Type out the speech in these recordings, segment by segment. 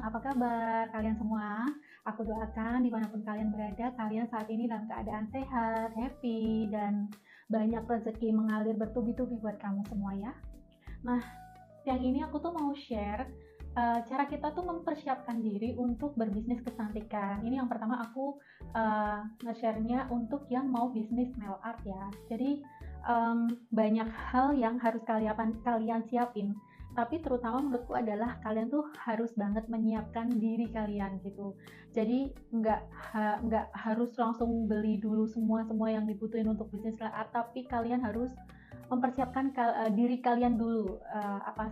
apa kabar kalian semua? Aku doakan dimanapun kalian berada, kalian saat ini dalam keadaan sehat, happy, dan banyak rezeki mengalir bertubi-tubi buat kamu semua ya. Nah, yang ini aku tuh mau share cara kita tuh mempersiapkan diri untuk berbisnis kecantikan. Ini yang pertama aku nge-share-nya untuk yang mau bisnis nail art ya. Jadi banyak hal yang harus kalian siapin. Tapi terutama menurutku adalah kalian tuh harus banget menyiapkan diri kalian gitu. Jadi nggak harus langsung beli dulu semua yang dibutuhin untuk bisnis nail art, tapi kalian harus mempersiapkan diri kalian dulu,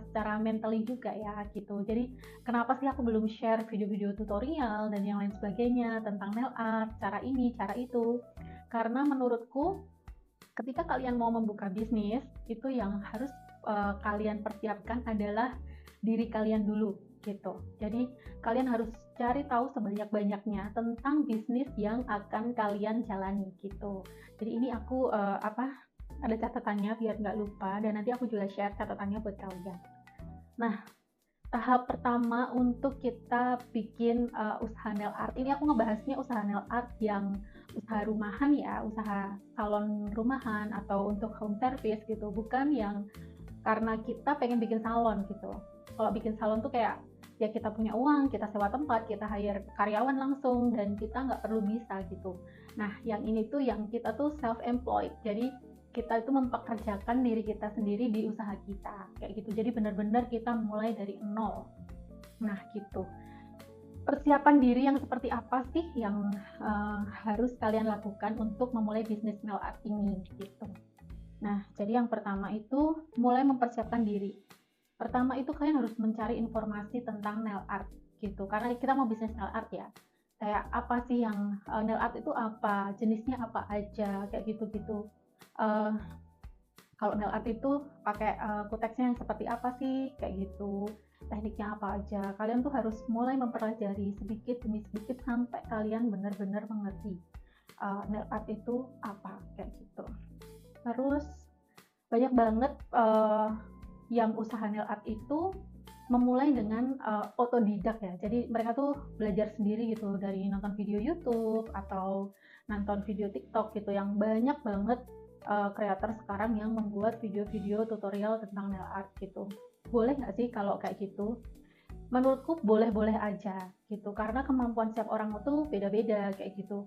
secara mentally juga ya gitu. Jadi kenapa sih aku belum share video-video tutorial dan yang lain sebagainya tentang nail art, cara ini, cara itu. Karena menurutku ketika kalian mau membuka bisnis, itu yang harus kalian persiapkan adalah diri kalian dulu gitu. Jadi kalian harus cari tahu sebanyak-banyaknya tentang bisnis yang akan kalian jalani gitu. Jadi ini aku ada catatannya biar nggak lupa, dan nanti aku juga share catatannya buat kalian. Nah, tahap pertama untuk kita bikin usaha nail art, ini aku ngebahasnya usaha nail art yang usaha rumahan ya, usaha salon rumahan atau untuk home service gitu, bukan yang karena kita pengen bikin salon gitu. Kalau bikin salon tuh kayak ya kita punya uang, kita sewa tempat, kita hire karyawan langsung, dan kita nggak perlu bisa gitu. Nah, yang ini tuh yang kita tuh self-employed, jadi kita itu mempekerjakan diri kita sendiri di usaha kita kayak gitu. Jadi benar-benar kita mulai dari nol. Nah gitu, persiapan diri yang seperti apa sih yang harus kalian lakukan untuk memulai bisnis nail art ini gitu. Nah, jadi yang pertama itu mulai mempersiapkan diri. Pertama itu kalian harus mencari informasi tentang nail art gitu, karena kita mau bisnis nail art ya. Kayak apa sih yang nail art itu apa, jenisnya apa aja, kayak gitu-gitu. Kalau nail art itu pakai kuteksnya yang seperti apa sih, kayak gitu, tekniknya apa aja. Kalian tuh harus mulai mempelajari sedikit demi sedikit sampai kalian benar-benar mengerti nail art itu apa, kayak gitu. Terus banyak banget yang usaha nail art itu memulai dengan otodidak ya. Jadi mereka tuh belajar sendiri gitu dari nonton video YouTube atau nonton video TikTok gitu, yang banyak banget kreator sekarang yang membuat video-video tutorial tentang nail art gitu. Boleh nggak sih kalau kayak gitu? Menurutku boleh-boleh aja gitu, karena kemampuan setiap orang itu beda-beda kayak gitu.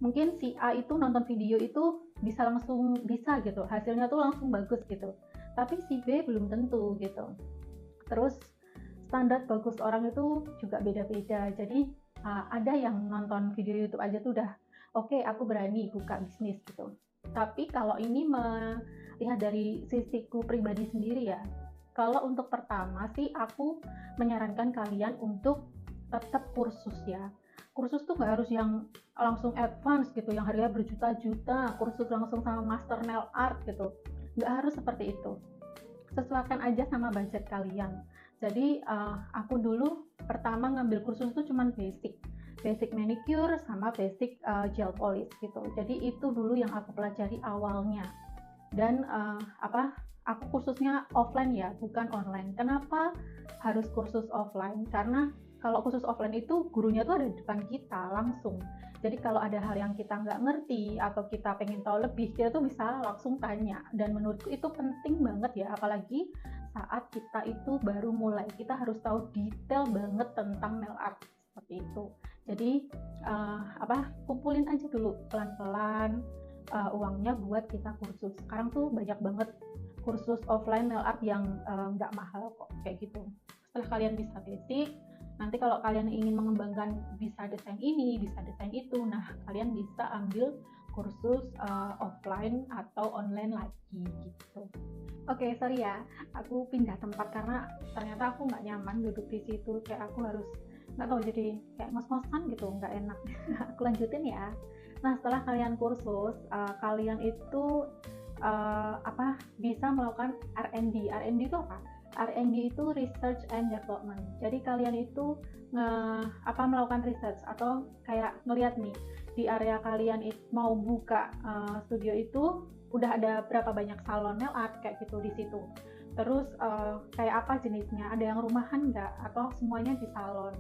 Mungkin si A itu nonton video itu langsung bisa gitu, hasilnya tuh langsung bagus gitu, tapi si B belum tentu gitu. Terus standar bagus orang itu juga beda-beda. Jadi ada yang nonton video YouTube aja tuh udah oke, aku berani buka bisnis gitu. Tapi kalau ini melihat dari sisiku pribadi sendiri ya, kalau untuk pertama sih aku menyarankan kalian untuk tetap kursus ya. Kursus tuh nggak harus yang langsung advance gitu, yang harganya berjuta-juta, kursus langsung sama master nail art gitu. Nggak harus seperti itu. Sesuaikan aja sama budget kalian. Jadi aku dulu pertama ngambil kursus tuh cuman basic manicure sama basic gel polish gitu. Jadi itu dulu yang aku pelajari awalnya. Dan aku kursusnya offline ya, bukan online. Kenapa harus kursus offline? Karena kalau kursus offline itu gurunya tuh ada di depan kita langsung. Jadi kalau ada hal yang kita nggak ngerti atau kita pengen tahu lebih, kita tuh bisa langsung tanya. Dan menurutku itu penting banget ya, apalagi saat kita itu baru mulai. Kita harus tahu detail banget tentang nail art seperti itu. Jadi kumpulin aja dulu pelan-pelan uangnya buat kita kursus. Sekarang tuh banyak banget kursus offline nail art yang nggak mahal kok kayak gitu. Setelah kalian bisa basic, nanti kalau kalian ingin mengembangkan bisa desain ini, bisa desain itu, nah kalian bisa ambil kursus offline atau online lagi gitu. Oke, sorry ya, aku pindah tempat karena ternyata aku nggak nyaman duduk di situ, kayak aku harus nggak tahu, jadi kayak ngos-ngosan gitu, nggak enak. Aku lanjutin ya. Nah, setelah kalian kursus, kalian itu bisa melakukan R&D. R&D itu apa? R&D itu research and development. Jadi kalian itu melakukan research atau kayak ngeliat nih di area kalian mau buka studio itu udah ada berapa banyak salon nail art kayak gitu di situ. Terus kayak apa jenisnya? Ada yang rumahan nggak? Atau semuanya di salon?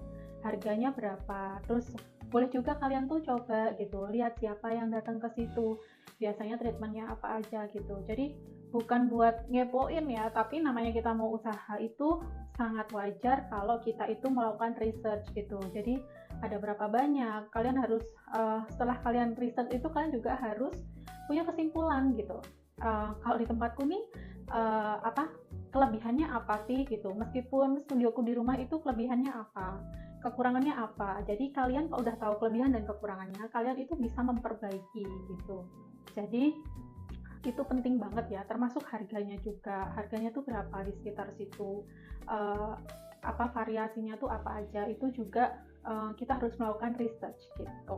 harganya berapa. Terus boleh juga kalian tuh coba gitu, lihat siapa yang datang ke situ, biasanya treatmentnya apa aja gitu. Jadi bukan buat ngepoin ya, tapi namanya kita mau usaha itu sangat wajar kalau kita itu melakukan research gitu. Jadi ada berapa banyak, kalian harus setelah kalian research itu kalian juga harus punya kesimpulan gitu. Kalau di tempatku nih kelebihannya apa sih gitu, meskipun studioku di rumah itu kelebihannya apa, kekurangannya apa. Jadi kalian kalau udah tahu kelebihan dan kekurangannya, kalian itu bisa memperbaiki gitu. Jadi itu penting banget ya, termasuk harganya juga. Harganya tuh berapa di sekitar situ, variasinya tuh apa aja, itu juga kita harus melakukan research gitu.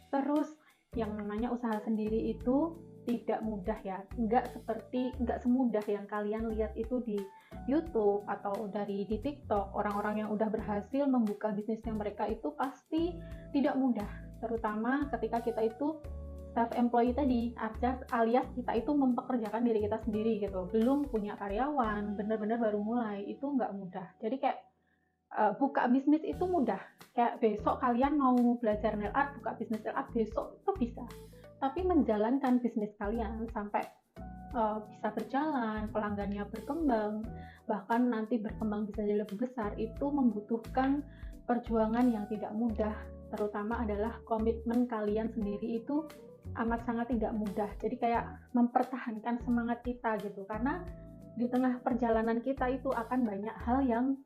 Terus yang namanya usaha sendiri itu tidak mudah ya, nggak semudah yang kalian lihat itu di YouTube atau di TikTok. Orang-orang yang udah berhasil membuka bisnisnya mereka itu pasti tidak mudah, terutama ketika kita itu self-employed tadi, alias kita itu mempekerjakan diri kita sendiri gitu, belum punya karyawan, bener-bener baru mulai, itu nggak mudah. Jadi kayak buka bisnis itu mudah, kayak besok kalian mau belajar nail art, buka bisnis nail art besok itu bisa, tapi menjalankan bisnis kalian sampai bisa berjalan, pelanggannya berkembang, bahkan nanti berkembang bisa jadi lebih besar, itu membutuhkan perjuangan yang tidak mudah, terutama adalah komitmen kalian sendiri itu amat sangat tidak mudah. Jadi kayak mempertahankan semangat kita gitu, karena di tengah perjalanan kita itu akan banyak hal yang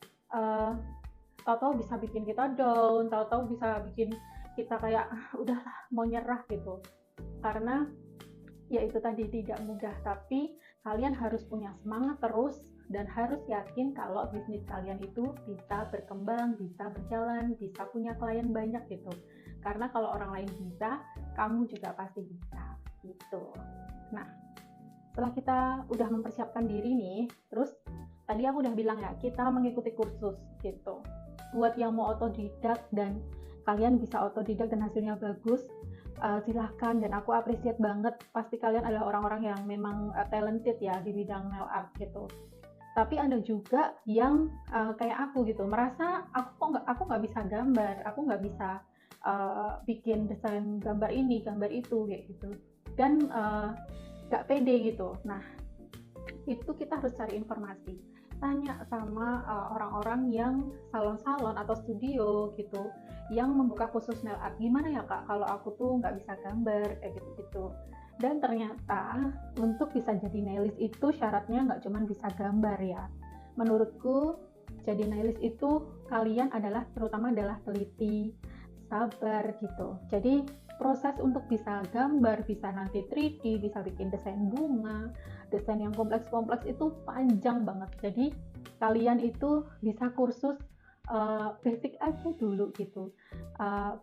tahu-tahu bisa bikin kita down, tahu-tahu bisa bikin kita kayak udahlah mau nyerah gitu, karena ya itu tadi tidak mudah. Tapi kalian harus punya semangat terus dan harus yakin kalau bisnis kalian itu bisa berkembang, bisa berjalan, bisa punya klien banyak gitu. Karena kalau orang lain bisa, kamu juga pasti bisa gitu. Nah, setelah kita udah mempersiapkan diri nih, terus tadi aku udah bilang ya, kita mengikuti kursus gitu. Buat yang mau otodidak dan kalian bisa otodidak dan hasilnya bagus, silahkan, dan aku appreciate banget. Pasti kalian adalah orang-orang yang memang talented ya di bidang nail art gitu. Tapi ada juga yang kayak aku gitu, merasa aku nggak bisa gambar, aku nggak bisa bikin desain gambar ini, gambar itu kayak gitu, dan nggak pede gitu. Nah, itu kita harus cari informasi, tanya sama orang-orang yang salon-salon atau studio gitu yang membuka khusus nail art. Gimana ya kak kalau aku tuh nggak bisa gambar kayak gitu. Dan ternyata untuk bisa jadi nailist itu syaratnya nggak cuma bisa gambar ya. Menurutku jadi nailist itu kalian terutama adalah teliti, sabar gitu. Jadi proses untuk bisa gambar, bisa nanti 3D, bisa bikin desain bunga, desain yang kompleks-kompleks itu panjang banget. Jadi kalian itu bisa kursus basic aja dulu gitu,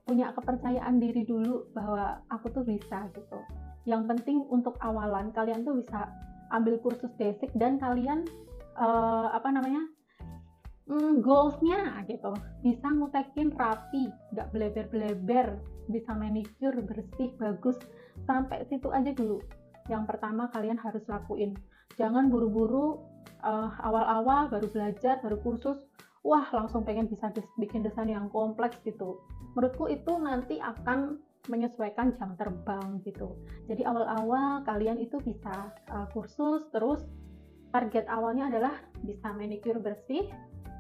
punya kepercayaan diri dulu bahwa aku tuh bisa gitu. Yang penting untuk awalan kalian tuh bisa ambil kursus basic dan kalian goalsnya gitu, bisa ngutekin rapi, nggak beleber-beleber, bisa manicure bersih bagus, sampai situ aja dulu yang pertama kalian harus lakuin. Jangan buru-buru awal-awal baru belajar, baru kursus, wah langsung pengen bisa bikin desain yang kompleks gitu. Menurutku itu nanti akan menyesuaikan jam terbang gitu. Jadi awal-awal kalian itu bisa kursus, terus target awalnya adalah bisa manicure bersih,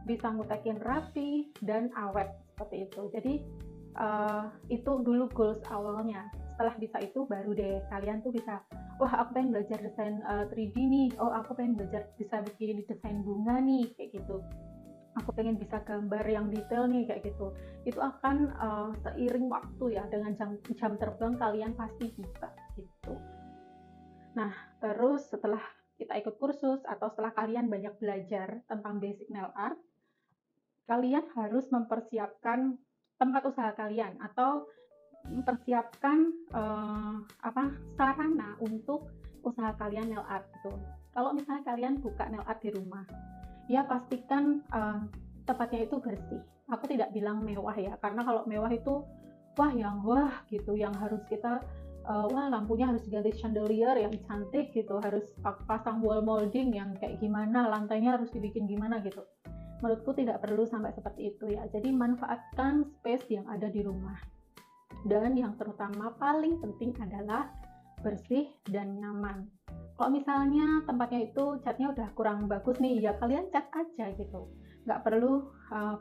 bisa ngutekin rapi dan awet seperti itu. Jadi itu dulu goals awalnya. Setelah bisa itu baru deh kalian tuh bisa, wah aku pengen belajar desain 3D nih, oh aku pengen belajar bisa bikin desain bunga nih kayak gitu, aku pengen bisa gambar yang detail nih kayak gitu. Itu akan seiring waktu ya, dengan jam terbang kalian pasti bisa gitu. Nah terus setelah kita ikut kursus atau setelah kalian banyak belajar tentang basic nail art, kalian harus mempersiapkan tempat usaha kalian atau mempersiapkan sarana untuk usaha kalian nail art gitu. Kalau misalnya kalian buka nail art di rumah, ya pastikan tempatnya itu bersih. Aku tidak bilang mewah ya, karena kalau mewah itu wah gitu, yang harus kita lampunya harus diganti chandelier yang cantik gitu, harus pasang wall molding yang kayak gimana, lantainya harus dibikin gimana gitu. Menurutku tidak perlu sampai seperti itu ya. Jadi manfaatkan space yang ada di rumah. Dan yang terutama paling penting adalah bersih dan nyaman. Kalau misalnya tempatnya itu catnya udah kurang bagus nih, ya kalian cat aja gitu. Nggak perlu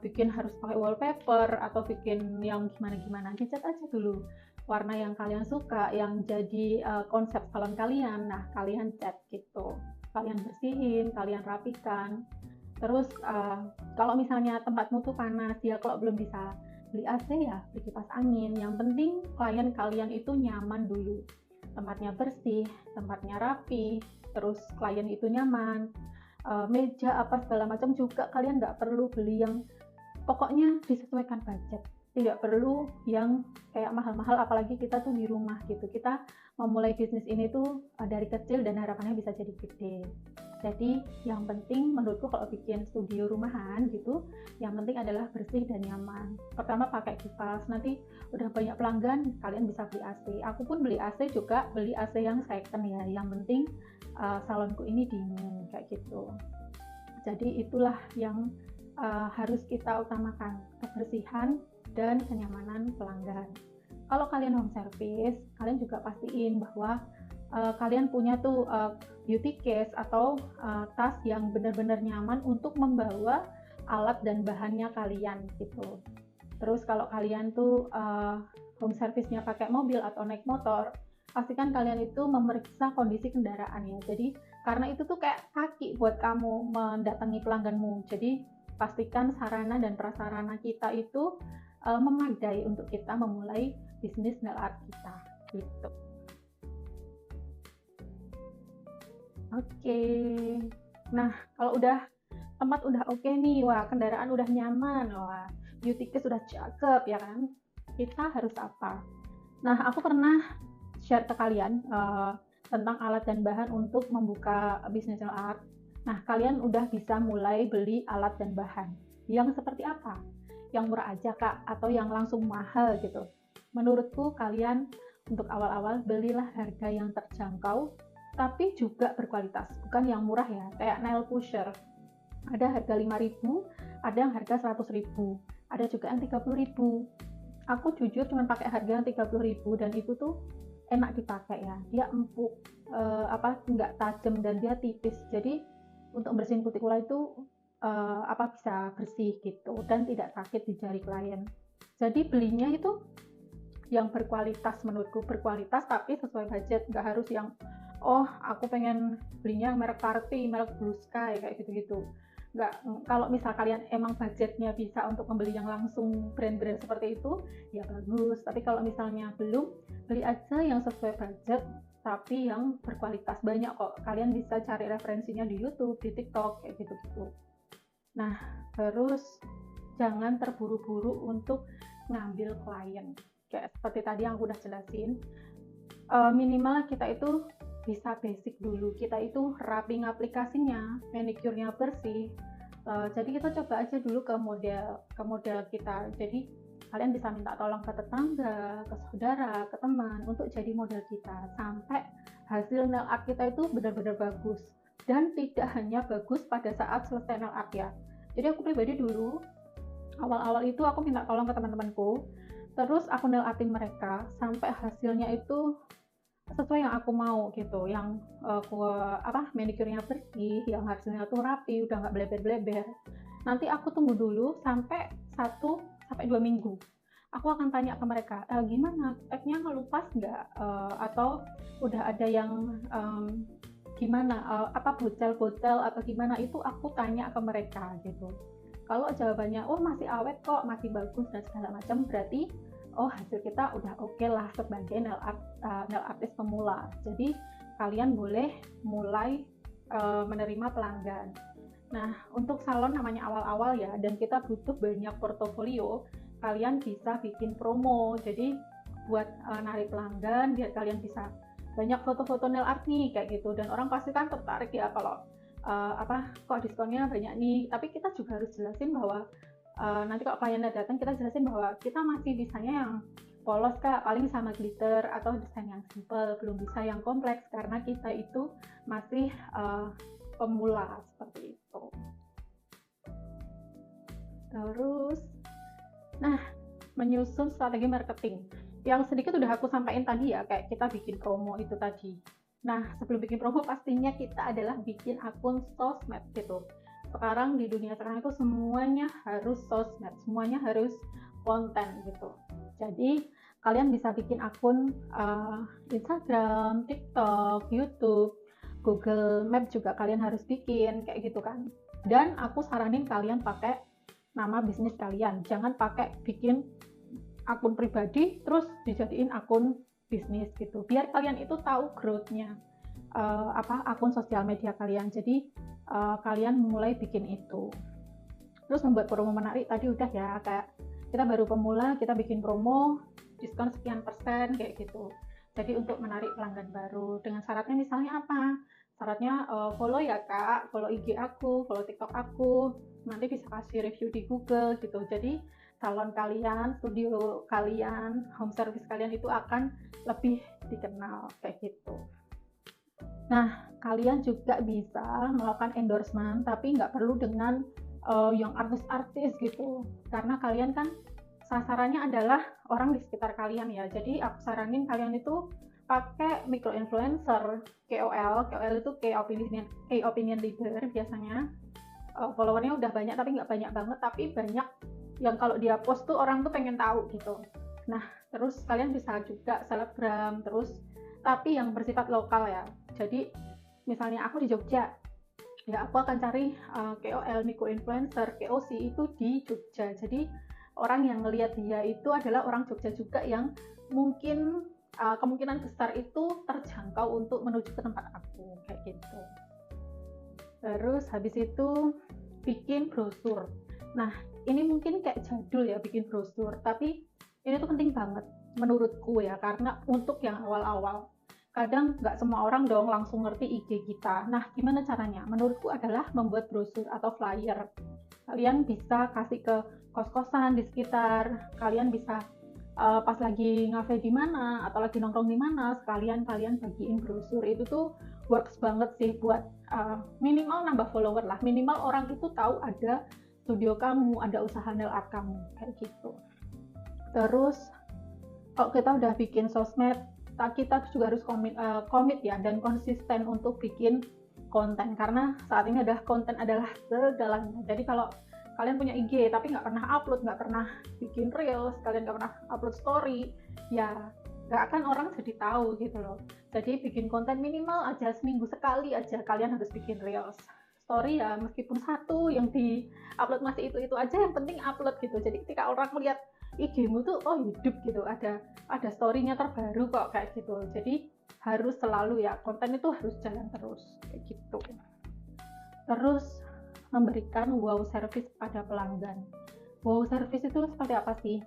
bikin harus pakai wallpaper atau bikin yang gimana-gimana. Cat aja dulu warna yang kalian suka, yang jadi konsep salon kalian. Nah, kalian cat gitu. Kalian bersihin, kalian rapikan. Terus kalau misalnya tempatmu tuh panas, ya kalau belum bisa beli AC ya beli kipas angin. Yang penting klien kalian itu nyaman dulu, tempatnya bersih, tempatnya rapi, terus klien itu nyaman. Meja apa segala macam juga kalian nggak perlu beli yang pokoknya disesuaikan budget. Tidak perlu yang kayak mahal-mahal, apalagi kita tuh di rumah gitu. Kita memulai bisnis ini tuh dari kecil dan harapannya bisa jadi gede. Jadi yang penting menurutku kalau bikin studio rumahan gitu, yang penting adalah bersih dan nyaman. Pertama pakai kipas, nanti udah banyak pelanggan kalian bisa beli AC. Aku pun beli AC juga, beli AC yang second ya. Yang penting salonku ini dingin kayak gitu. Jadi itulah yang harus kita utamakan, kebersihan dan kenyamanan pelanggan. Kalau kalian home service, kalian juga pastiin bahwa kalian punya tuh beauty case atau tas yang benar-benar nyaman untuk membawa alat dan bahannya kalian gitu. Terus kalau kalian tuh home service-nya pakai mobil atau naik motor, pastikan kalian itu memeriksa kondisi kendaraan ya. Jadi karena itu tuh kayak kaki buat kamu mendatangi pelangganmu. Jadi pastikan sarana dan prasarana kita itu memadai untuk kita memulai bisnis nail art kita gitu. Oke. Nah, kalau udah tempat udah oke nih, wah kendaraan udah nyaman, wah beauty case udah cakep ya kan? Kita harus apa? Nah, aku pernah share ke kalian tentang alat dan bahan untuk membuka bisnis nail art. Nah, kalian udah bisa mulai beli alat dan bahan. Yang seperti apa? Yang murah aja kak, atau yang langsung mahal gitu? Menurutku kalian untuk awal-awal belilah harga yang terjangkau, tapi juga berkualitas, bukan yang murah ya, kayak nail pusher. Ada harga 5.000, ada yang harga 100.000, ada juga yang 30.000. Aku jujur cuma pakai harga yang 30.000 dan itu tuh enak dipakai ya. Dia empuk, nggak tajam dan dia tipis. Jadi untuk bersihin kutikula itu bisa bersih gitu dan tidak sakit di jari klien. Jadi belinya itu yang berkualitas, menurutku berkualitas tapi sesuai budget, nggak harus yang aku pengen belinya merek Carti, merek Blue Sky kayak gitu-gitu. Nggak, kalau misal kalian emang budgetnya bisa untuk membeli yang langsung brand-brand seperti itu ya bagus, tapi kalau misalnya belum, beli aja yang sesuai budget tapi yang berkualitas. Banyak kok, kalian bisa cari referensinya di YouTube, di TikTok kayak gitu-gitu. Nah, terus jangan terburu-buru untuk ngambil klien kayak seperti tadi yang aku udah jelasin. Minimal kita itu bisa basic dulu, kita itu wrapping aplikasinya, manicure-nya bersih. Jadi kita coba aja dulu ke model kita. Jadi kalian bisa minta tolong ke tetangga, ke saudara, ke teman untuk jadi model kita sampai hasil nail art kita itu benar-benar bagus. Dan tidak hanya bagus pada saat selesai nail art ya. Jadi aku pribadi dulu awal-awal itu aku minta tolong ke teman-temanku, terus aku nail artin mereka sampai hasilnya itu sesuai yang aku mau gitu, yang manicure-nya bersih, yang hasilnya tuh rapi, udah nggak bleber-bleber. Nanti aku tunggu dulu sampai 1-2 minggu. Aku akan tanya ke mereka, gimana speknya, ngelupas nggak, atau udah ada yang gimana, bocel-bocel atau gimana, itu aku tanya ke mereka gitu. Kalau jawabannya masih awet kok, masih bagus dan segala macam, berarti hasil kita udah oke lah sebagai nail artist pemula. Jadi kalian boleh mulai menerima pelanggan. Nah, untuk salon namanya awal-awal ya, dan kita butuh banyak portofolio, kalian bisa bikin promo. Jadi buat narik pelanggan, biar kalian bisa banyak foto-foto nail art nih kayak gitu, dan orang pasti kan tertarik ya kalau kok diskonnya banyak nih. Tapi kita juga harus jelasin bahwa nanti kalau kliennya datang, kita jelasin bahwa kita masih bisanya yang polos kak, paling sama glitter atau desain yang simple, belum bisa yang kompleks karena kita itu masih pemula seperti itu. Terus, nah, menyusun strategi marketing. Yang sedikit udah aku sampaikan tadi ya, kayak kita bikin promo itu tadi. Nah, sebelum bikin promo pastinya kita adalah bikin akun sosmed gitu. Sekarang di dunia sekarang itu semuanya harus sosmed, semuanya harus konten gitu. Jadi kalian bisa bikin akun Instagram, TikTok, YouTube, Google Map juga kalian harus bikin kayak gitu kan. Dan aku saranin kalian pakai nama bisnis kalian, jangan pakai bikin akun pribadi terus dijadiin akun bisnis gitu, biar kalian itu tahu growth-nya akun sosial media kalian. Jadi kalian mulai bikin itu. Terus membuat promo menarik tadi udah ya, kayak kita baru pemula, kita bikin promo diskon sekian persen kayak gitu. Jadi untuk menarik pelanggan baru, dengan syaratnya misalnya apa? Syaratnya follow ya kak, follow IG aku, follow TikTok aku, nanti bisa kasih review di Google gitu. Jadi salon kalian, studio kalian, home service kalian itu akan lebih dikenal kayak gitu. Nah, kalian juga bisa melakukan endorsement, tapi nggak perlu dengan yang artis-artis gitu, karena kalian kan sasarannya adalah orang di sekitar kalian ya. Jadi aku saranin kalian itu pakai micro influencer, KOL itu key opinion leader biasanya. Followernya udah banyak tapi nggak banyak banget, tapi banyak yang kalau dia post tuh orang tuh pengen tahu gitu. Nah, terus kalian bisa juga selebgram, terus tapi yang bersifat lokal ya. Jadi misalnya aku di Jogja, ya aku akan cari KOL micro influencer, KOC itu di Jogja. Jadi orang yang ngelihat dia itu adalah orang Jogja juga yang mungkin kemungkinan besar itu terjangkau untuk menuju ke tempat aku kayak gitu. Terus habis itu bikin brosur. Nah, ini mungkin kayak jadul ya bikin brosur, tapi ini tuh penting banget menurutku ya, karena untuk yang awal-awal kadang nggak semua orang dong langsung ngerti IG kita. Nah, gimana caranya? Menurutku adalah membuat brosur atau flyer. Kalian bisa kasih ke kos-kosan di sekitar, kalian bisa pas lagi ngafe di mana atau lagi nongkrong di mana, sekalian kalian bagiin brosur. Itu tuh works banget sih buat minimal nambah follower lah, minimal orang itu tahu ada studio kamu, ada usaha nail art kamu kayak gitu. Terus kalau kita udah bikin sosmed, kita juga harus komit ya dan konsisten untuk bikin konten, karena saat ini konten adalah segalanya. Jadi kalau kalian punya IG tapi nggak pernah upload, nggak pernah bikin reels, kalian nggak pernah upload story, ya nggak akan orang jadi tahu gitu loh. Jadi bikin konten minimal aja seminggu sekali aja kalian harus bikin reels. Story ya meskipun satu yang di upload masih itu aja, yang penting upload gitu. Jadi ketika orang melihat IG-mu tuh oh hidup gitu, ada story-nya terbaru kok kayak gitu. Jadi harus selalu ya, konten itu harus jalan terus kayak gitu. Terus memberikan wow service pada pelanggan. Wow service itu seperti apa sih?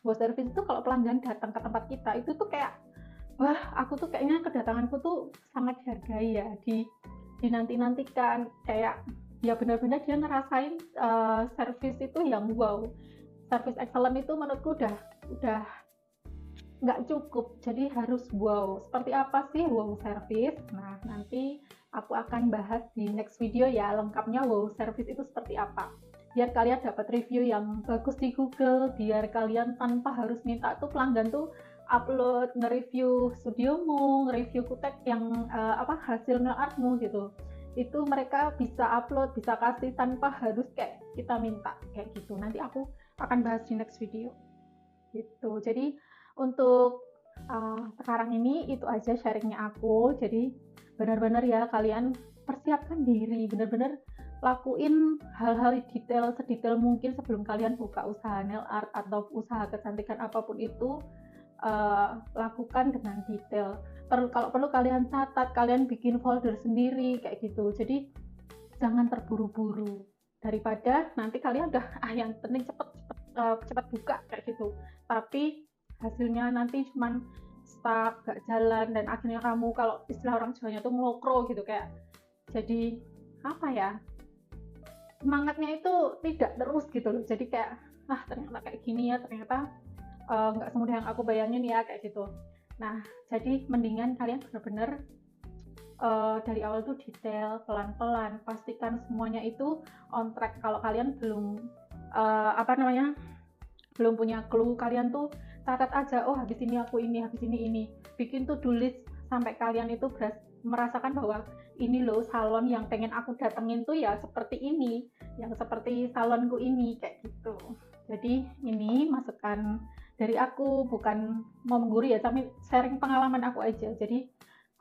Wow service itu kalau pelanggan datang ke tempat kita itu tuh kayak, wah aku tuh kayaknya kedatanganku tuh sangat dihargai ya, dinanti-nantikan, kayak ya benar-benar dia ngerasain service itu yang wow. Service excellent itu menurutku udah nggak cukup, jadi harus wow. Seperti apa sih wow service? Nah, nanti aku akan bahas di next video ya, lengkapnya wow service itu seperti apa. Biar kalian dapat review yang bagus di Google, biar kalian tanpa harus minta tuh pelanggan tuh upload nge-review studiomu, nge-review kutek yang hasil nail artmu gitu. Itu mereka bisa upload, bisa kasih tanpa harus kayak kita minta kayak gitu. Nanti aku akan bahas di next video gitu. Jadi untuk sekarang ini itu aja sharingnya aku. Jadi benar-benar ya kalian persiapkan diri, benar-benar lakuin hal-hal sedetail mungkin sebelum kalian buka usaha nail art atau usaha kecantikan apapun itu. Lakukan dengan detail. Kalau perlu kalian catat, kalian bikin folder sendiri kayak gitu. Jadi jangan terburu-buru, daripada nanti kalian udah yang penting cepet buka kayak gitu, tapi hasilnya nanti cuman stuck, gak jalan, dan akhirnya kamu, kalau istilah orang Jawanya tuh ngelokro gitu, kayak jadi apa ya, semangatnya itu tidak terus gitu loh. Jadi kayak ternyata kayak gini ya, ternyata nggak semudah yang aku bayangin ya kayak gitu. Nah, jadi mendingan kalian benar-benar dari awal tuh detail, pelan-pelan, pastikan semuanya itu on track. Kalau kalian belum apa namanya, belum punya clue, kalian tuh catat aja, oh habis ini aku ini, habis ini, bikin to-do list sampai kalian itu merasakan bahwa ini loh salon yang pengen aku datengin tuh ya seperti ini, yang seperti salonku ini, kayak gitu. Jadi ini masukan dari aku, bukan mau menggurui ya, tapi sharing pengalaman aku aja. Jadi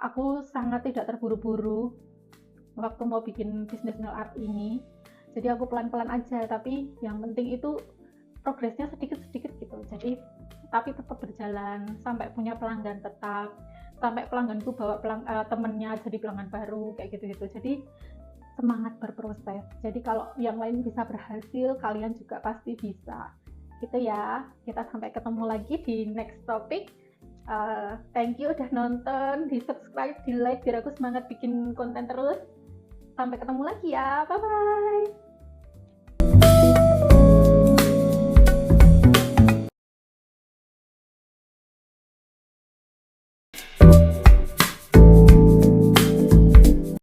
aku sangat tidak terburu-buru waktu mau bikin bisnis nail art ini. Jadi aku pelan-pelan aja, tapi yang penting itu progresnya sedikit-sedikit gitu. Jadi tapi tetap berjalan sampai punya pelanggan tetap, sampai pelangganku bawa temennya jadi pelanggan baru, kayak gitu-gitu. Jadi semangat berproses. Jadi kalau yang lain bisa berhasil, kalian juga pasti bisa. Gitu ya. Kita sampai ketemu lagi di next topic. Thank you udah nonton, di subscribe, di like biar aku semangat bikin konten terus. Sampai ketemu lagi ya. Bye bye.